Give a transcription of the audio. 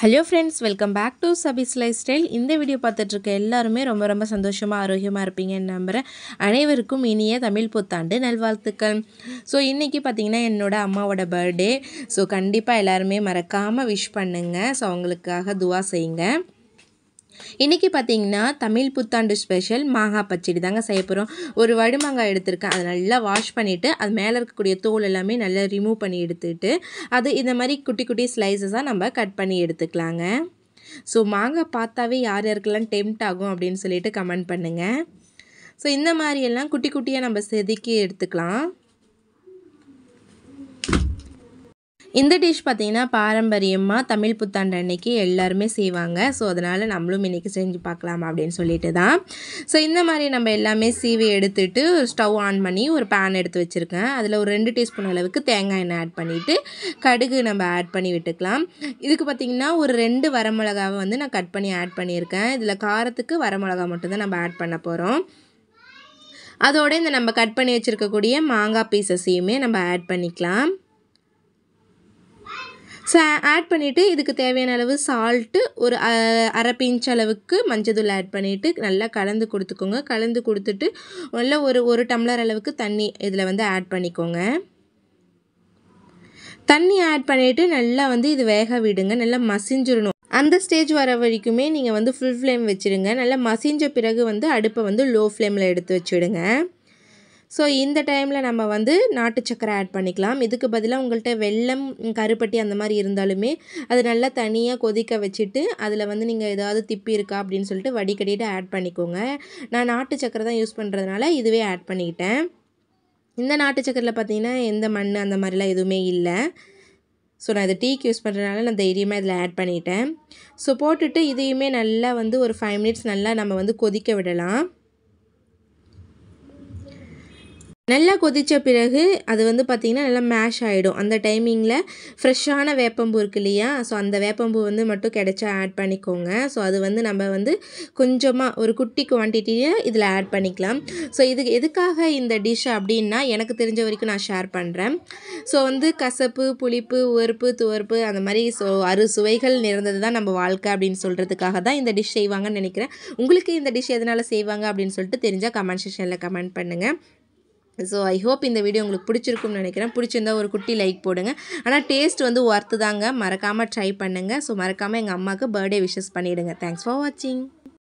Hello friends, welcome back to சபீஸ் lifestyle. இந்த video பார்த்துட்ருக்க எல்லாருமே ரொம்ப சந்தோஷமாக ஆரோக்கியமாக இருப்பீங்கன்னு நம்புகிறேன். அனைவருக்கும் இனிய தமிழ் புத்தாண்டு நல்வாழ்த்துக்கள். ஸோ இன்றைக்கி பார்த்திங்கன்னா என்னோடய அம்மாவோட பர்த்டே. ஸோ கண்டிப்பாக எல்லாருமே மறக்காமல் விஷ் பண்ணுங்கள். ஸோ அவங்களுக்காக துவா செய்யுங்க. இன்றைக்கி பார்த்திங்கன்னா தமிழ் புத்தாண்டு ஸ்பெஷல் மாங்காய் பச்சடி தாங்க செய்ய போகிறோம். ஒரு வடுமாங்காய் எடுத்திருக்கேன். அதை நல்லா வாஷ் பண்ணிவிட்டு அது மேலே இருக்கக்கூடிய தோல் எல்லாமே நல்லா ரிமூவ் பண்ணி எடுத்துகிட்டு அது இந்த மாதிரி குட்டி குட்டி ஸ்லைசஸாக நம்ம கட் பண்ணி எடுத்துக்கலாங்க. ஸோ மாங்காய் பார்த்தாவே யார் யாருக்கெல்லாம் டெம்ப்ட் ஆகும் அப்படின்னு சொல்லிட்டு கமெண்ட் பண்ணுங்கள். ஸோ இந்த மாதிரியெல்லாம் குட்டி குட்டியாக நம்ம செதுக்கி எடுத்துக்கலாம். இந்த டிஷ் பார்த்திங்கன்னா பாரம்பரியமாக தமிழ் புத்தாண்டு அன்னைக்கு எல்லாருமே செய்வாங்க. ஸோ அதனால் நம்மளும் இன்றைக்கி செஞ்சு பார்க்கலாம் அப்படின்னு சொல்லிட்டு தான். ஸோ இந்த மாதிரி நம்ம எல்லாமே சீவி எடுத்துகிட்டு ஸ்டவ் ஆன் பண்ணி ஒரு பேன் எடுத்து வச்சுருக்கேன். அதில் ஒரு 2 டீஸ்பூன் அளவுக்கு தேங்காய் எண்ணெய் ஆட் பண்ணிவிட்டு கடுகு நம்ம ஆட் பண்ணி விட்டுக்கலாம். இதுக்கு பார்த்திங்கன்னா ஒரு 2 வரமிளகாவை வந்து நான் கட் பண்ணி ஆட் பண்ணியிருக்கேன். இதில் காரத்துக்கு வரமிளகா மட்டும்தான் நம்ம ஆட் பண்ண போகிறோம். அதோடு இந்த நம்ம கட் பண்ணி வச்சுருக்கக்கூடிய மாங்காய் பீசஸையுமே நம்ம ஆட் பண்ணிக்கலாம். ஸோ ஆட் பண்ணிவிட்டு இதுக்கு தேவையான அளவு சால்ட்டு, ஒரு அரை பிஞ்ச் அளவுக்கு மஞ்சள் ஆட் பண்ணிவிட்டு நல்லா கலந்து கொடுத்துக்கோங்க. கலந்து கொடுத்துட்டு நல்லா ஒரு டம்ளர் அளவுக்கு தண்ணி இதில் வந்து ஆட் பண்ணிக்கோங்க. தண்ணி ஆட் பண்ணிவிட்டு நல்லா வந்து இது வேக விடுங்க. நல்லா மசிஞ்சிடணும். அந்த ஸ்டேஜ் வர வரைக்குமே நீங்கள் வந்து ஃபுல் ஃப்ளேம் வச்சுடுங்க. நல்லா மசிஞ்ச பிறகு வந்து அடுப்பை வந்து லோ ஃப்ளேமில் எடுத்து வச்சுடுங்க. ஸோ இந்த டைமில் நம்ம வந்து நாட்டு சக்கரை ஆட் பண்ணிக்கலாம். இதுக்கு பதிலாக உங்கள்கிட்ட வெல்லம், கருப்பட்டி அந்த மாதிரி இருந்தாலுமே அது நல்லா தனியாக கொதிக்க வச்சுட்டு அதில் வந்து நீங்கள் ஏதாவது திப்பி இருக்கா அப்படின்னு சொல்லிட்டு வடிகட்டிட்டு ஆட் பண்ணிக்கோங்க. நான் நாட்டு சக்கரை தான் யூஸ் பண்ணுறதுனால இதுவே ஆட் பண்ணிக்கிட்டேன். இந்த நாட்டு சக்கரையில் பார்த்திங்கன்னா எந்த மண் அந்த மாதிரிலாம் எதுவுமே இல்லை. ஸோ நான் இதை டீக்கு யூஸ் பண்ணுறதுனால நான் தைரியமாக இதில் ஆட் பண்ணிட்டேன். ஸோ போட்டுட்டு இதையுமே நல்லா வந்து ஒரு 5 மினிட்ஸ் நல்லா நம்ம வந்து கொதிக்க விடலாம். நல்லா கொதித்த பிறகு அது வந்து பார்த்திங்கன்னா நல்லா மேஷ் ஆகிடும். அந்த டைமிங்கில் ஃப்ரெஷ்ஷான வேப்பம்பூ இருக்குது இல்லையா, ஸோ அந்த வேப்பம்பூ வந்து மட்டும் கிடைச்சா ஆட் பண்ணிக்கோங்க. ஸோ அது வந்து நம்ம வந்து கொஞ்சமாக ஒரு குட்டி குவான்டிட்டியை இதில் ஆட் பண்ணிக்கலாம். ஸோ இதுக்கு எதுக்காக இந்த டிஷ் அப்படின்னா எனக்கு தெரிஞ்ச வரைக்கும் நான் ஷேர் பண்ணுறேன். ஸோ வந்து கசப்பு, புளிப்பு, உவர்ப்பு, துவர்ப்பு அந்த மாதிரி சுவைகள் நிறைந்தது தான் நம்ம வாழ்க்கை அப்படின்னு சொல்கிறதுக்காக தான் இந்த டிஷ் செய்வாங்கன்னு நினைக்கிறேன். உங்களுக்கு இந்த டிஷ் எதனால் செய்வாங்க அப்படின்னு சொல்லிட்டு தெரிஞ்சால் கமெண்ட் செக்ஷனில் கமெண்ட் பண்ணுங்கள். ஸோ ஐ ஹோப் இந்த வீடியோ உங்களுக்கு பிடிச்சிருக்கும்னு நினைக்கிறேன். பிடிச்சிருந்தா ஒரு குட்டி லைக் போடுங்க. ஆனால் டேஸ்ட் வந்து ஒர்த்து தாங்க. மறக்காமல் ட்ரை பண்ணுங்கள். ஸோ மறக்காமல் எங்கள் அம்மாவுக்கு பர்த்டே விஷஸ் பண்ணிவிடுங்க. தேங்க்ஸ் ஃபார் வாட்சிங்.